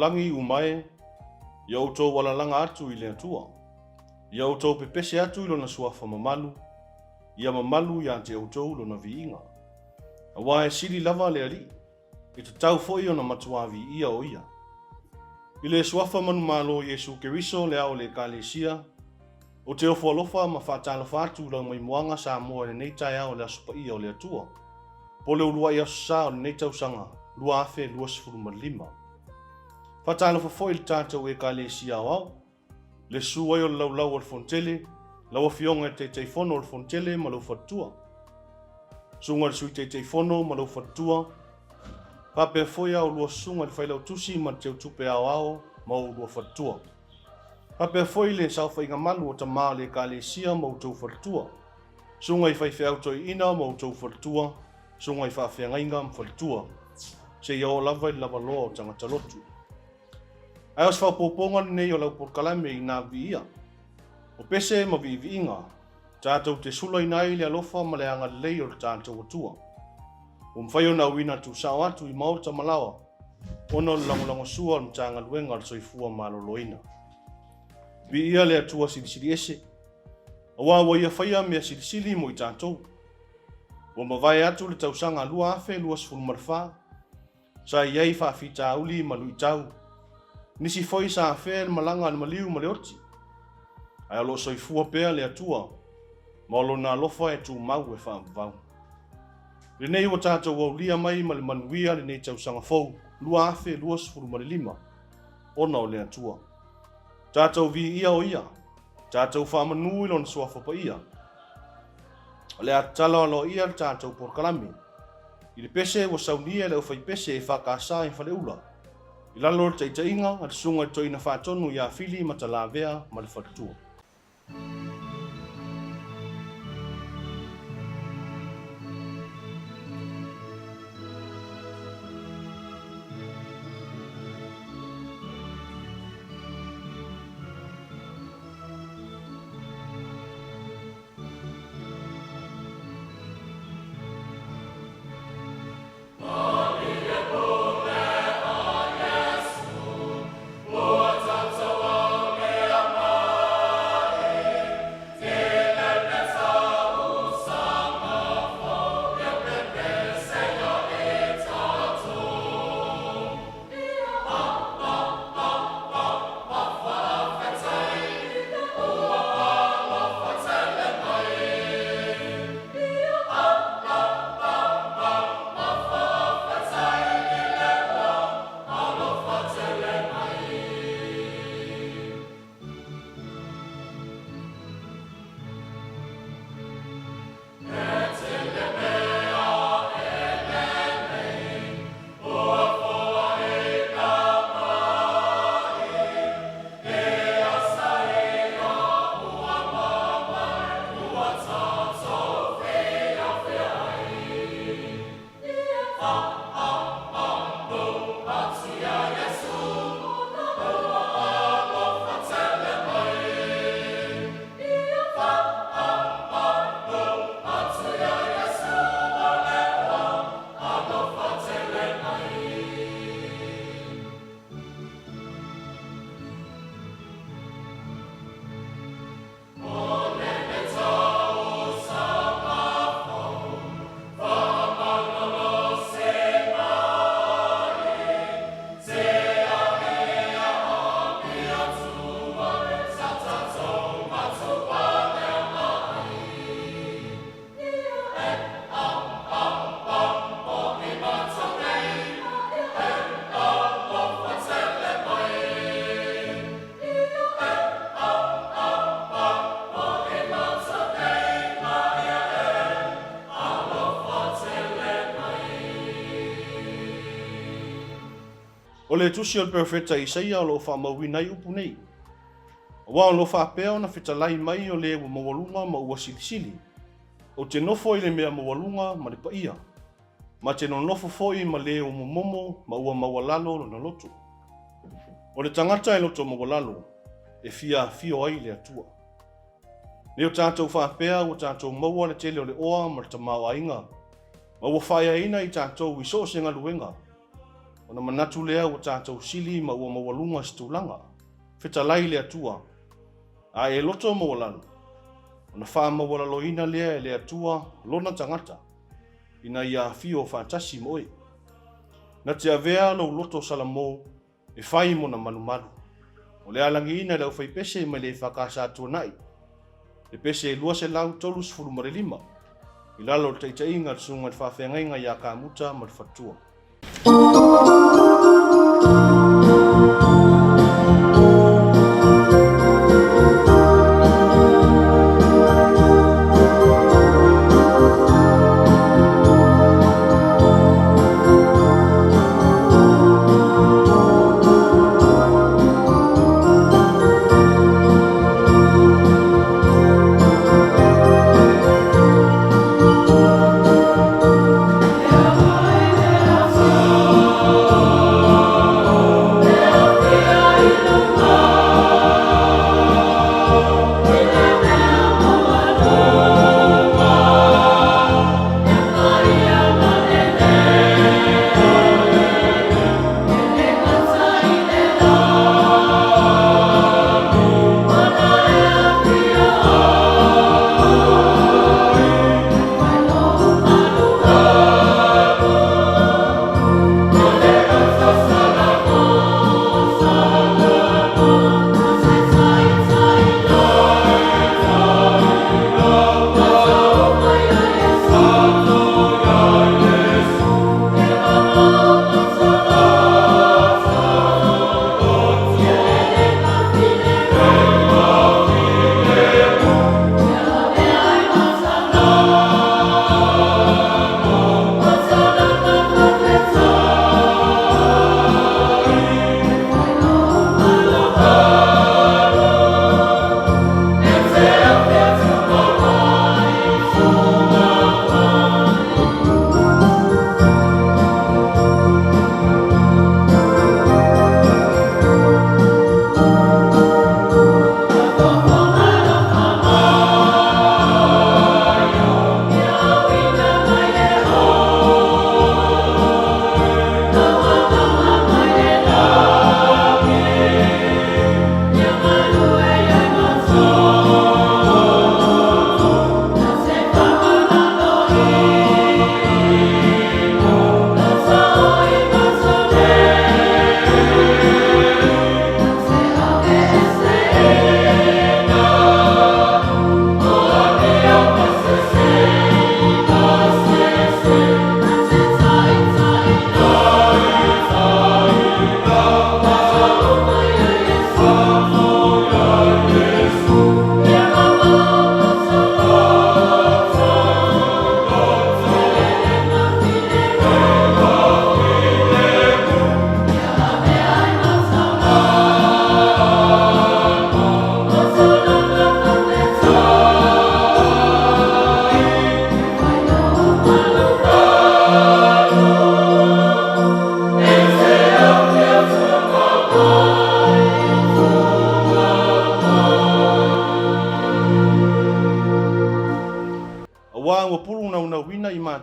langi umae, ia utou walalanga atu i le atua. Ia utou pepese atu i lona suafa mamalu, ia mamalu ia te utou lona viinga. Awa e sili lava le ali, i te tau foi ona matuavi ia o ia. I le suafa manu malo Yesu Keriso le au le kalesia, o te ofo alofa ma whatalofa atu lau mai moanga sa moa le neitai au le asupa ia o le atua. Po le ulua ia sa o le neitau sanga, lua afe lua sifuru ma lima. Whatalofa foi le tātou e kalesia au, le sua o lau lau al fontele, lau fionga te teifono al fontele ma lau fatua. Sunga le sui te teifono ma lau fatua, pape foi au lua sunga le whailau tusi ma te utupe au ma au lua fatua. Pape foi le saufa inga malu o ta maa le kalesia ma utou fatua. Sunga i whaife auto i ina ma utou fatua, sunga i whawhianga inga ma fatua. Se iau lava i lava loa o tangata lotu. Ai os whapoponga nei o lau porkalame i nā vi ia. O pese ma vi inga, tātou te sula i nai le alofa ma le anga lei o tātou atua. O mwhaio na wina tu sao atu i maota malawa, ono langolango sua o mtanga luenga al soifua maloloina. Vi ia le atua silisili ese, awa wa ia whaia mea silisili mo i tātou. O mawai atu le tausanga lua afe lua sifuru marfa, sa iei whaafita auli malu i tau, nisi foi sa afe malanga al maliu maleoti. Ai alo soifua pea le atua, maolo na lofa e tu mau e whaamvau. Le nei wa tātou au lia mai ma le manuia le nei tausanga fau, lua afe lua sifuru ma le lima, ona o le atua. Tātou vi ia o ia, tātou whamanu i lona suafa pa ia. O le atala alo ia tātou porkalame. I le pese wa saunia le ufai pese e whakasa i whale ula. I lalo te inga at sunga to ina whatonu ia fili ma ta lavea ma le whatua. O le tusi o le perfeta Isaia o lo whamauina i upu nei. Wa o lo whapea o na whitalai mai o le ua mawalunga ma ua silisili. O te nofo i le mea mawalunga ma le paia. Ma te no nofo foi ma le o momo ma ua mawalalo na lotu. O le tangata e loto mawalalo e fio ai le atua. Le o tātou whapea o tātou maua le tele o le oa ma le tamau ainga. Ma ua whaia ina i tātou i so senga luenga. ona manatu lea ua tātou sili ma ua mawalunga situlanga, fetalai le atua, a e loto mawalalu, ona wha mawalaloina lea e le atua lona tangata, ina ia fio whātasi moe. Na te avea lau loto salamo e whai mo na malumalu. O le alangi ina lau whai pese mai le whakasa nai. Le pese e lua se lau tolu sifuru mare lima. I lalo le taitainga le sunga le whawhengainga ia ka muta ma le whatua.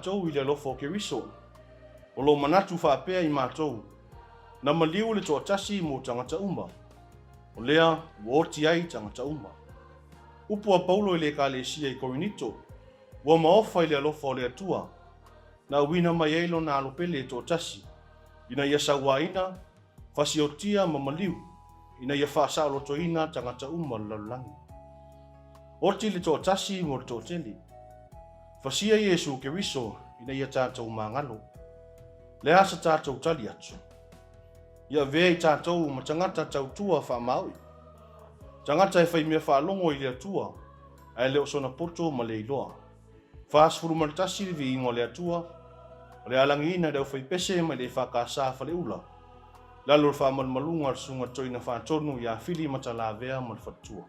mātou I le lofo ke riso. O lo manatu whapea I mātou. Na maliu le toa tasi mo tangata uma. O lea, woti ai tangata uma. Upua Paulo I le ka le sia I Korinito. Wa maofa I le lofo le atua. Na wina mai eilo na alopele toa tasi. Ina ia sawaina, fasiotia ma maliu. Ina ia whaasa lotoina tangata uma lalulangi. Oti le toa tasi mo le toa teli. Fasia Yesu ke riso ina ia tātou mangalo. Le asa tātou tali atu. Ia vea I tātou ma tangata tautua wha maui. Tangata e whaimea whaalongo I le atua. Ai leo sona poto ma le iloa. Whaasfuru maltasi vi ingo le atua. Le alangi ina reo whaipese ma le whakasa whale ula. Lalo le whamalmalunga al sunga toina whaatonu ia fili matala vea mal whatua.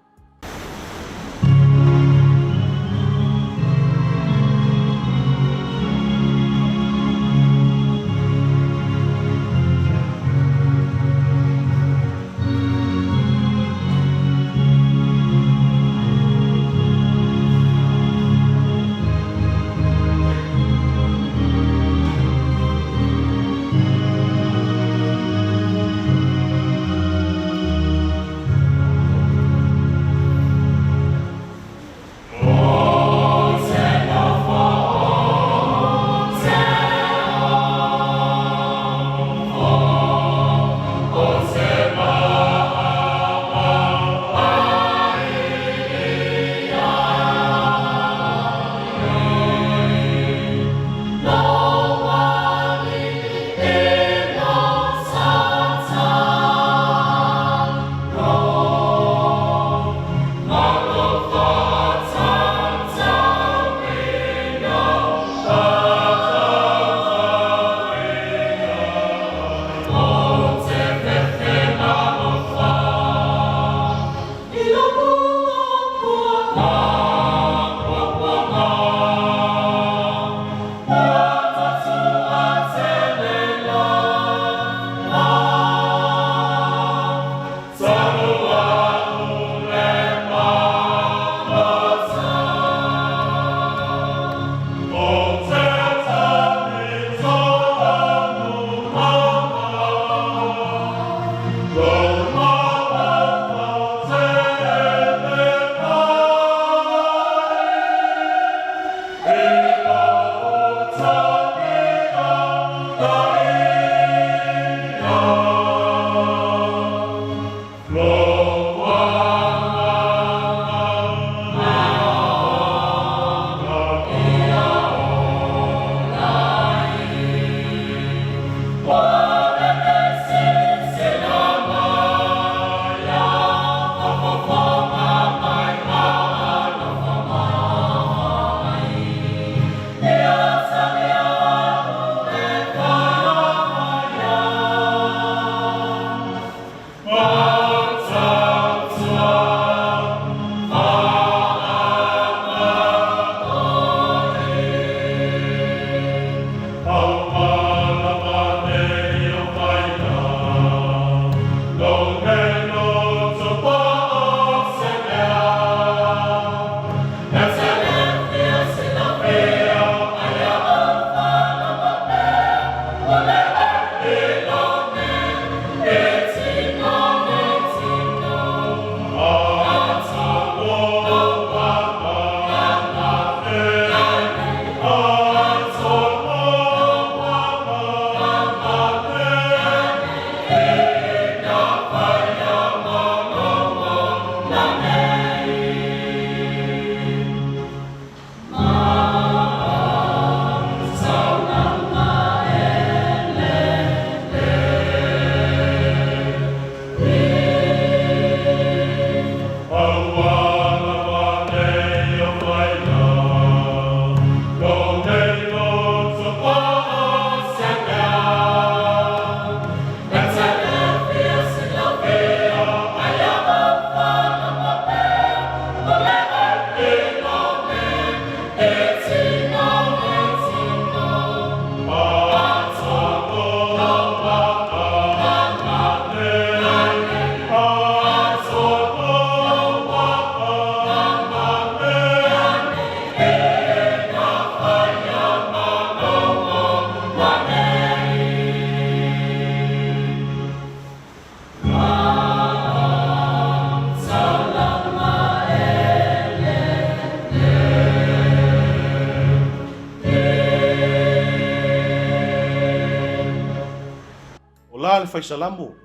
faisalamu.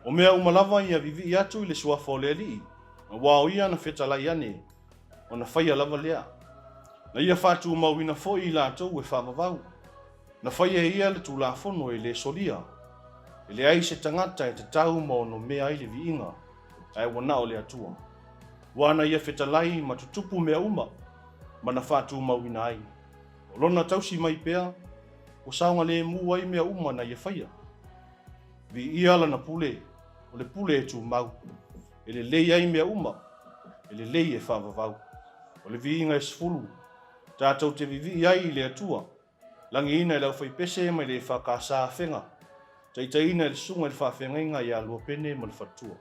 O mea umalava ia vivi atu i le suafa o le alii. Wao ia na fetalai ane. O na faia lava lea. Na ia fatu mauina foi i lātou e whamavau. Na faia ia le tulafono e le solia. E le ai se tangata e te tau ma ono mea i le viinga. Ai wana o le atua. Wana ia fetalai ma tutupu mea uma. Ma na fatu mauina ai. O lona tausi mai pea. O saunga le mua i mea uma na ia faia. Vi ia la na pule. O le pule e tu mau. E le lei ai mea uma. E le lei e whavavau. O le viinga e sfulu. Tātou te vivi ai le atua. Langi ina e lau fai pese mai le whakasa whenga. Taitaina le sunga le whawhenga i a lua pene ma le whatua.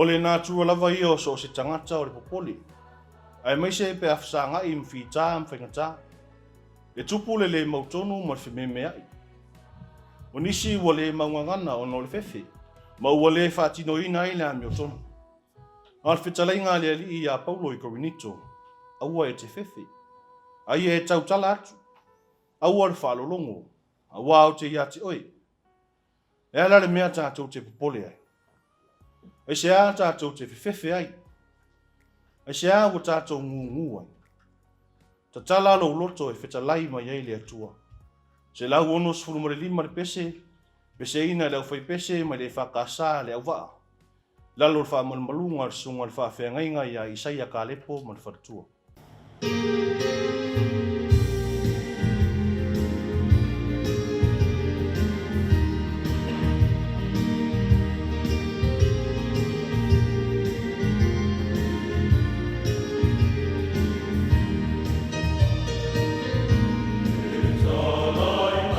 O le nātua lava ia o so se tangata o le popoli. Ai mai se pe afsanga i mwhita mwhingata. E tupu le mautonu ma le me ai. O nisi ua le maungangana o no le fefe. Ma ua le whatino ina i le amiotonu. Al fitalai ngā le ali i a Paulo i Korinito. Aua e te fefe. Ai e tautala atu. Aua le whalolongo. Aua o te iati oi. E ala le mea tātou te popoli ai. Ai se a tātou te whiwhiwhi ai. Ai se a ua tātou ngungu ai. Ta tala lo loto e whetalai mai ai le atua. Se lau ono sfulu mare lima le pese, pese ina le au whai pese mai le whakasa le au waa. Lalo le wha malmalunga le sunga le wha whengainga ia Isaia ka lepo ma le wharatua. It's all I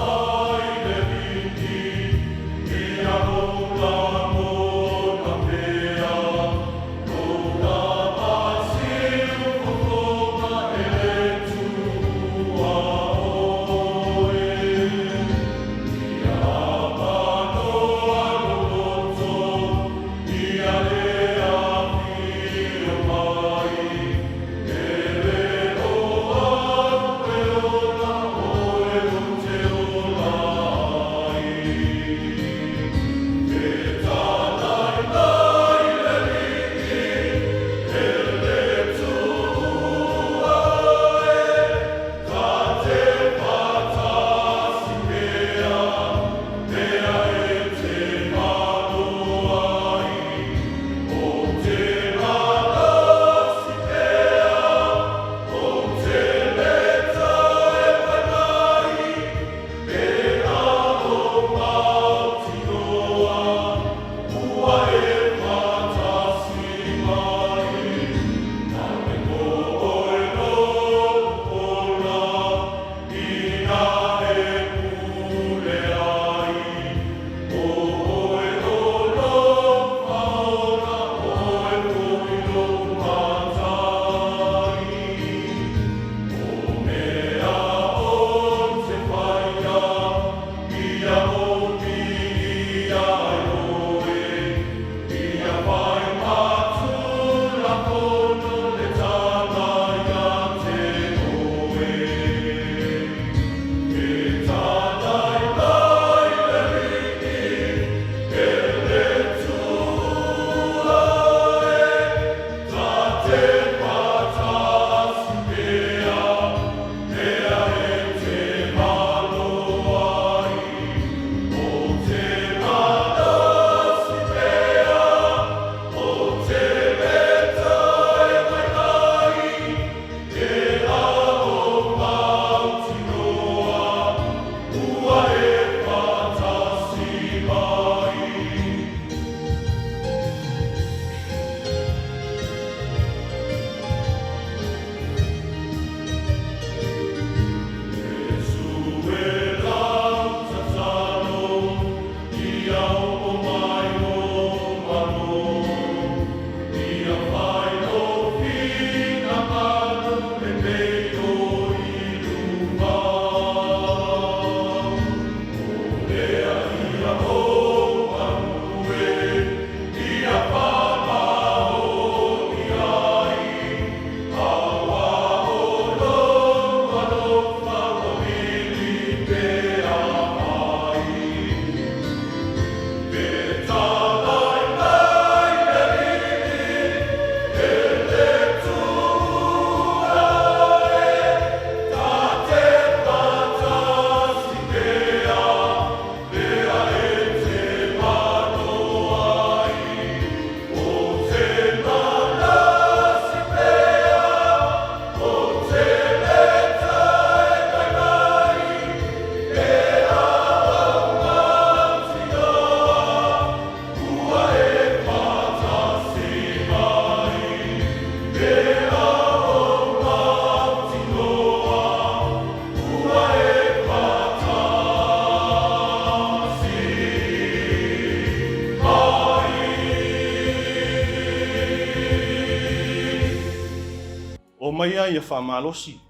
mai ai e whamalosi,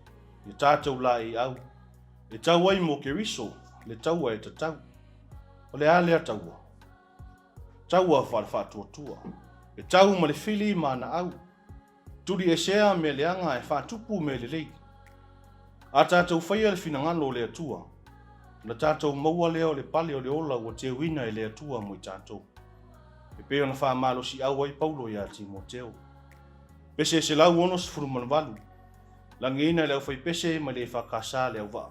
e tātou la i au. E tau ai mo ke riso, le tau ai te tau. O le alea taua. Taua whaatua tua. E tau ma le whili ma na au. Turi e sea me le anga e whaatupu me le lei. A tātou whaia le finangalo le atua. Na tātou maua leo le pale o le ola ua te wina e le atua mo i tātou. E peo na whaamalosi au ai Paulo ia Timoteo. Pese se lau ono se furumanwalu. Langi ina leo whai pese ma le whakasa leo waa.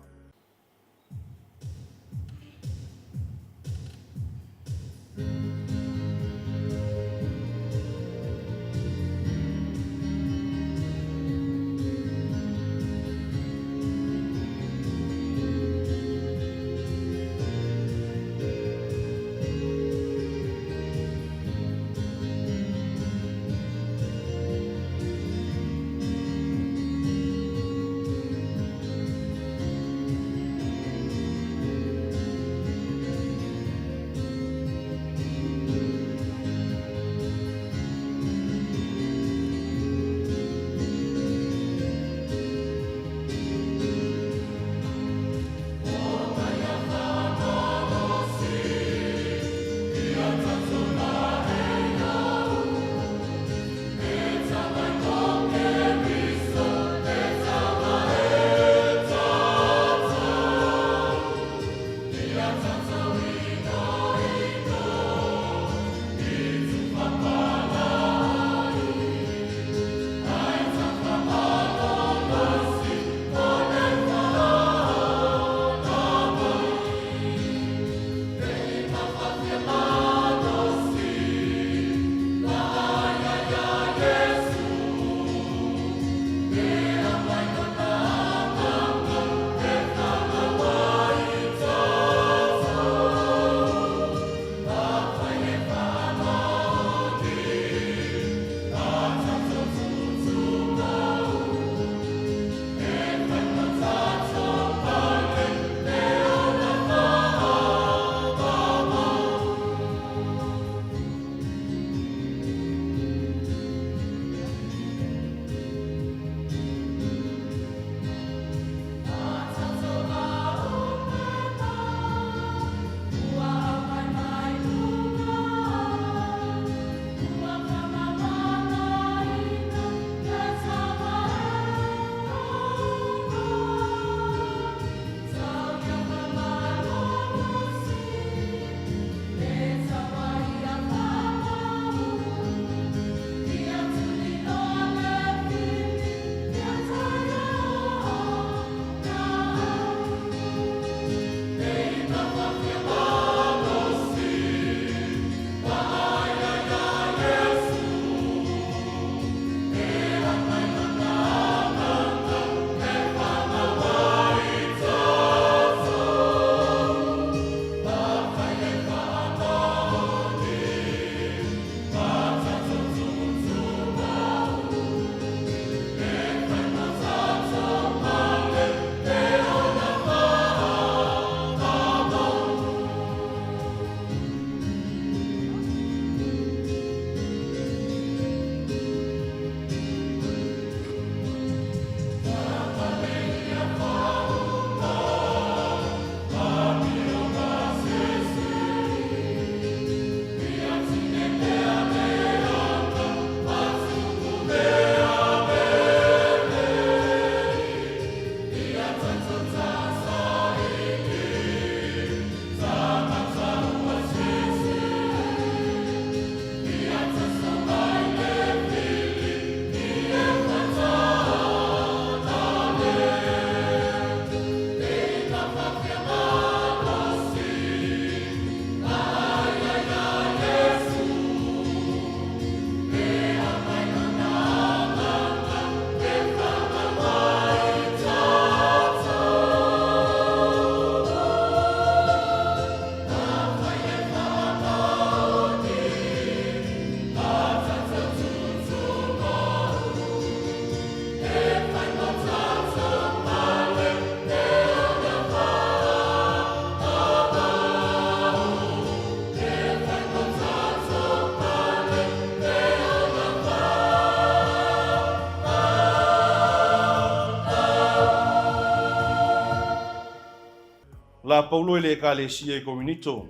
La paulo le ka le si e kominito.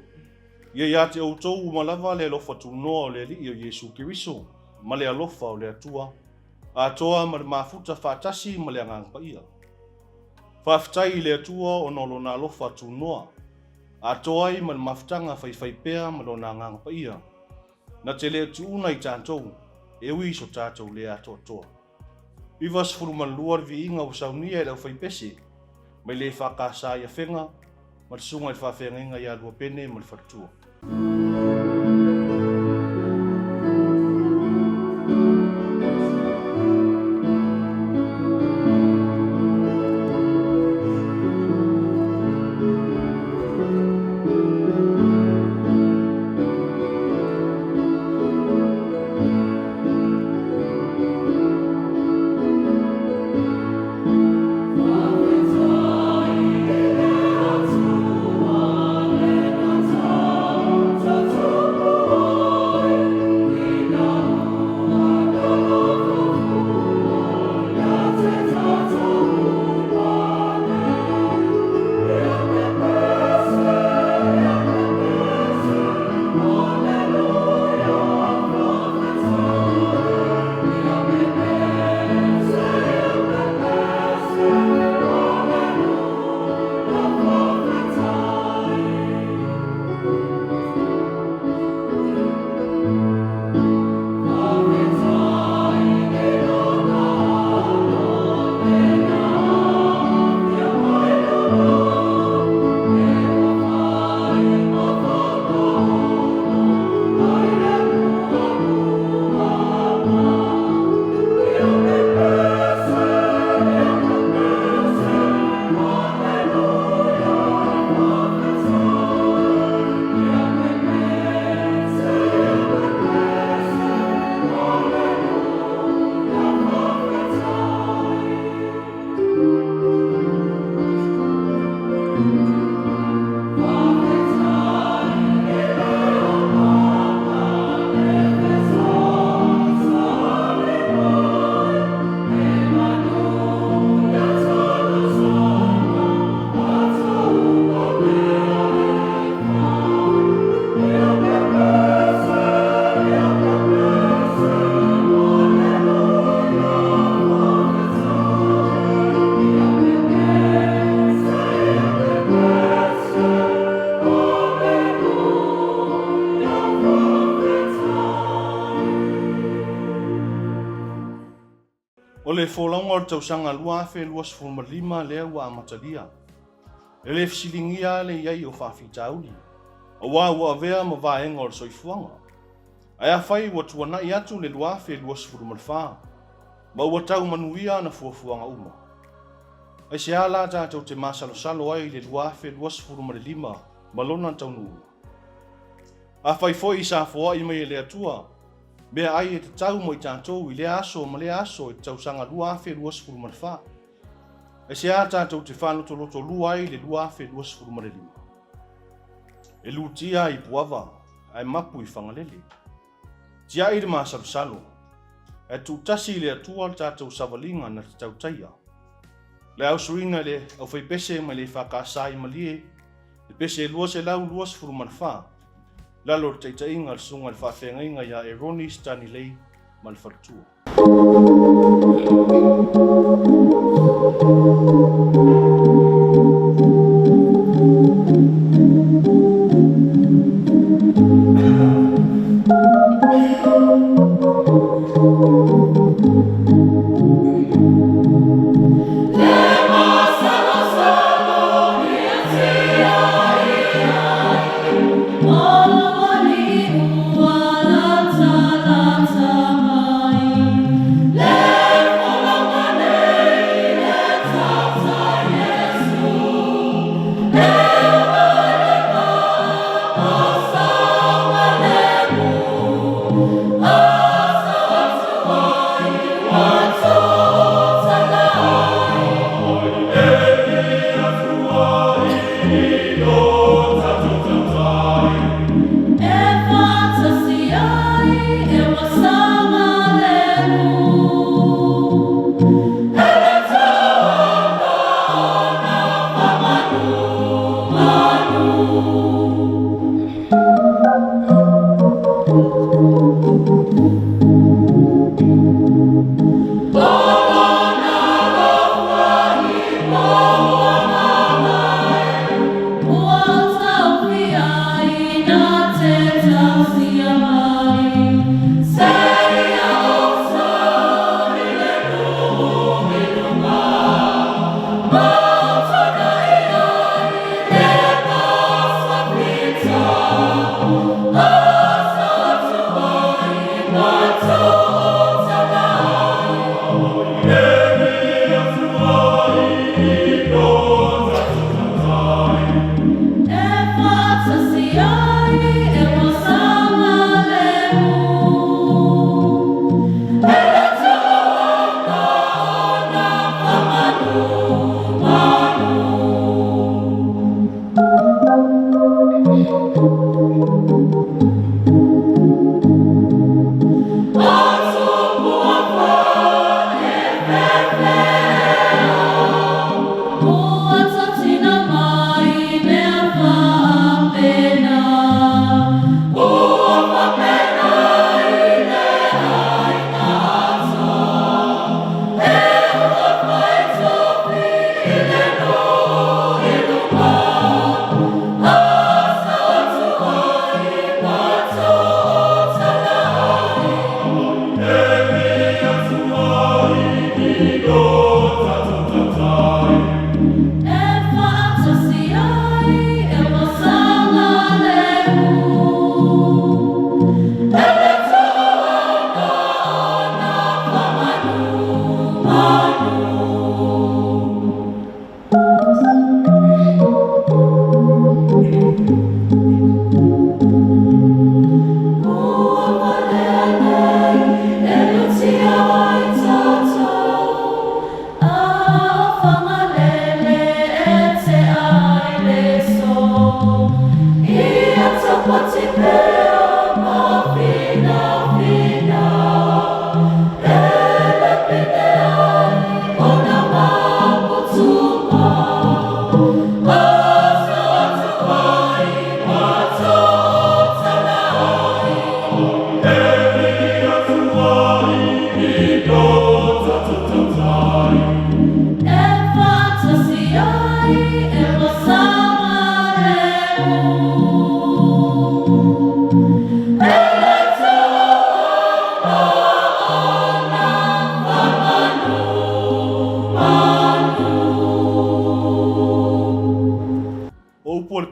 Ia te o tou malava le lofa tu noa le li o Yesu Kiriso. Ma le alofa o le atua. A toa ma le mafuta whātasi ma le angang pa ia. Whaftai le atua o nolo na alofa tu noa. A toa i ma le mafutanga whaiwhaipea ma lo na angang pa ia. Na te le atu una i tātou. E ui so tātou le ato toa. Ivas furu man luar vi inga o saunia e lau whaipese. Mai le whakasa ia whenga. Ma le sunga i whawhenga i alua pene ma le whatua. O le folaunga o le tausanga lua fe lua sefulu lima lea ua amatalia. E le fisilingia le iai o whawhitauli. O wā ua avea ma vaenga o le soifuanga. Ai a whai ua tuanai atu le lua fe lua sefulu malwha. Ma ua tau manuia na fuafuanga uma. Ai se ala tātou te masalosalo ai le lua fe lua sefulu lima malona taunua. A whai foi i sa foa i mai le atua. Bea ai e te tau mo i tātou i le aso ma le aso i tausanga lua fe lua sefulu malwha. E se a tātou te whanoto loto lua ai le lua fe lua sefulu lima. E lutia i puava, ai mapu i whangalele. Tia i le masalosalo. E tūtasi le atua le tātou savalinga na te tautaia. Le au suinga le au whai pese ma le whakasai ma lie. Le pese lua se lau lua sefulu malwha. Lalo te tainga le sunga le whawhenga ia e Roni Stanley ma le whaktua. Oh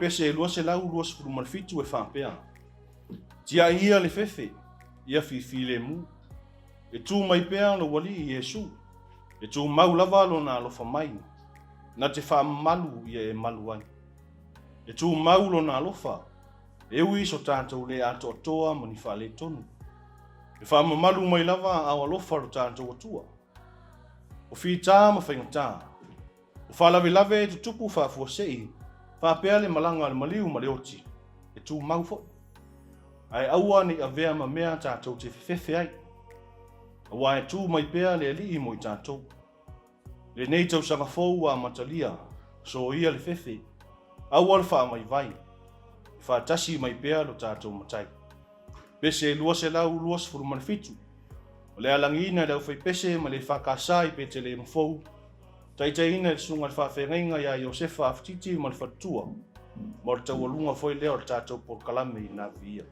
Se lua se lau lua sepulu malfitu e whampea. Tia ia le fefe, ia fifile mu. E tū mai pea lo wali i Yesu. E tū mau lava lo na alofa mai. Na te wha malu ia e malu ai. E tū mau lo na alofa. E ui so tātou le ato atoa mani wha le tonu. E wha malu mai lava au alofa lo tātou atua. O whi tā ma whaingatā. O wha lave lave tu tupu wha fuasei. Whapea le malanga le maliu ma le oti, e tū mau fo. Ai aua ni a vea ma mea tātou te whewhe ai. Awa e tū mai pea le ali i mo i tātou. Le nei tau sanga fōu a matalia, so ia le whewhe. Aua le wha mai vai. E wha tasi mai pea lo tātou matai. Pese lua se lau lua se furu manifitu. O le alangina lau whai pese ma le whakasai pe te le mfou. Taitaina le sunga le whawhenga ia Iosefa aftiti ma le whatua. Mo le tau alunga foi leo le tātou por kalame i nā via.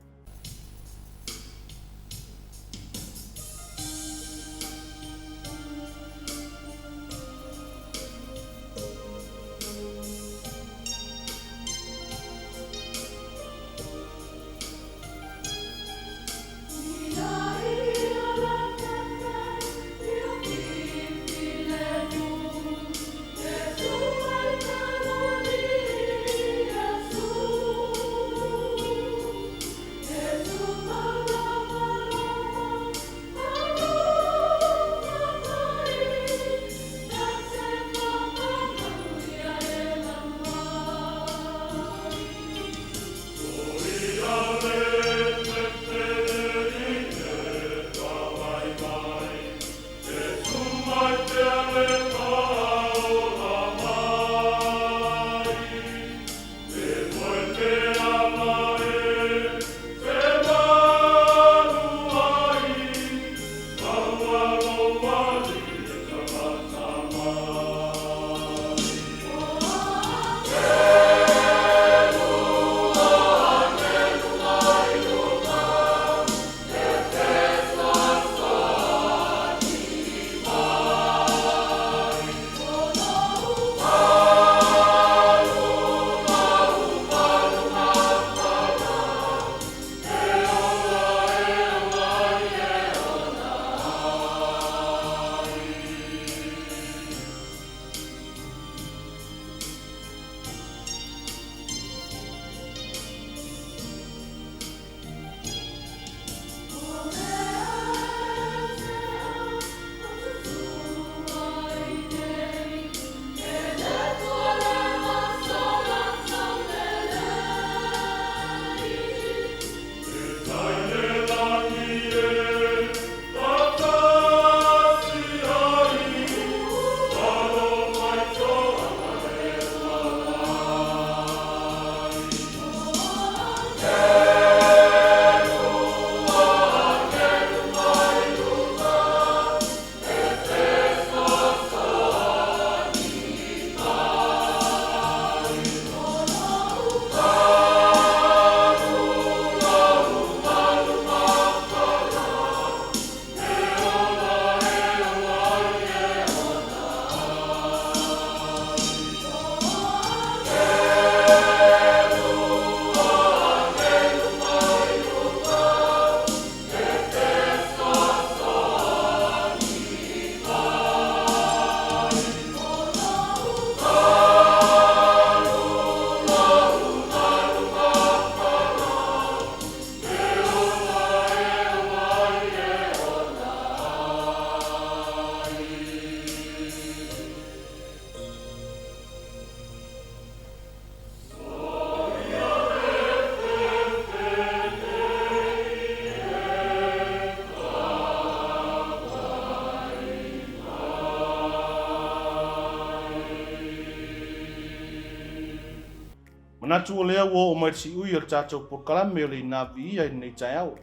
Ona tu lea wo o mai si ui o tātou por kalame o le ina vi ia nei tai au.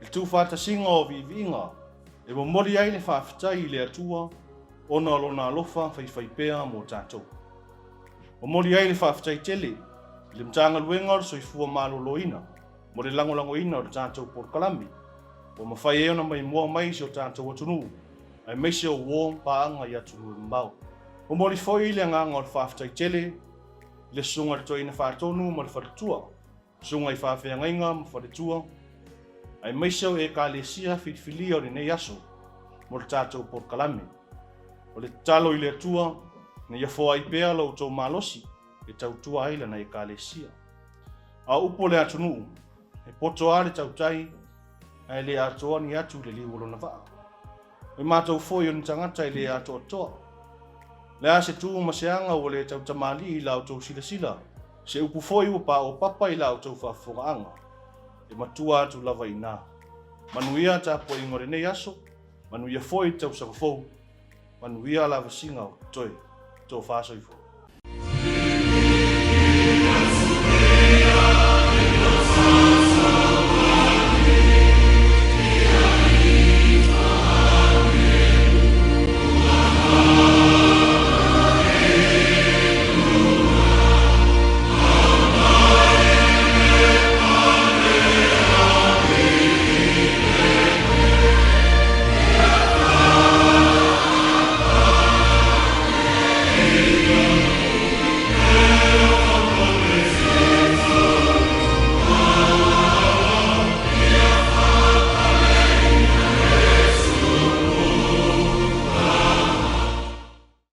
I tu whata singa o vi vinga, e mo mori ai le whawhitai i le atua, ona lona alofa whai pea mo tātou. O mori ai le whawhitai tele, le mtanga luenga o soifua malo loina, mo le lango ina o tātou por kalame, o mawhai e ona mai mua mai si o tātou atunu, ai meise o wō paanga i atunu mbao. O mori foi le nganga o le whawhitai tele, le sunga le toina whaatonu mo le whatatua, sunga i whawhia ngainga mo whatatua, ai meisau e ka le sia whitwhilia o le nei aso, mo le tātou por kalame. O le talo i le atua, na ia fōa i pēa lau tau malosi, e tau tua aila na e ka le sia. A upo le atunu, e poto a le tau tai, ai le atoa ni atu le liwolo na waa. O i mātou fōi o ni tangata i le atoa toa. Le a se tu maseanga o le tau tamali i lau tau sila, se upu fōi upa o papa i lau tau whafongaanga. E matua atu lava i nā. Manuia ta po ingore nei aso, manuia fōi tau sakafou, manuia lava singa o toi, tō whāsoifo.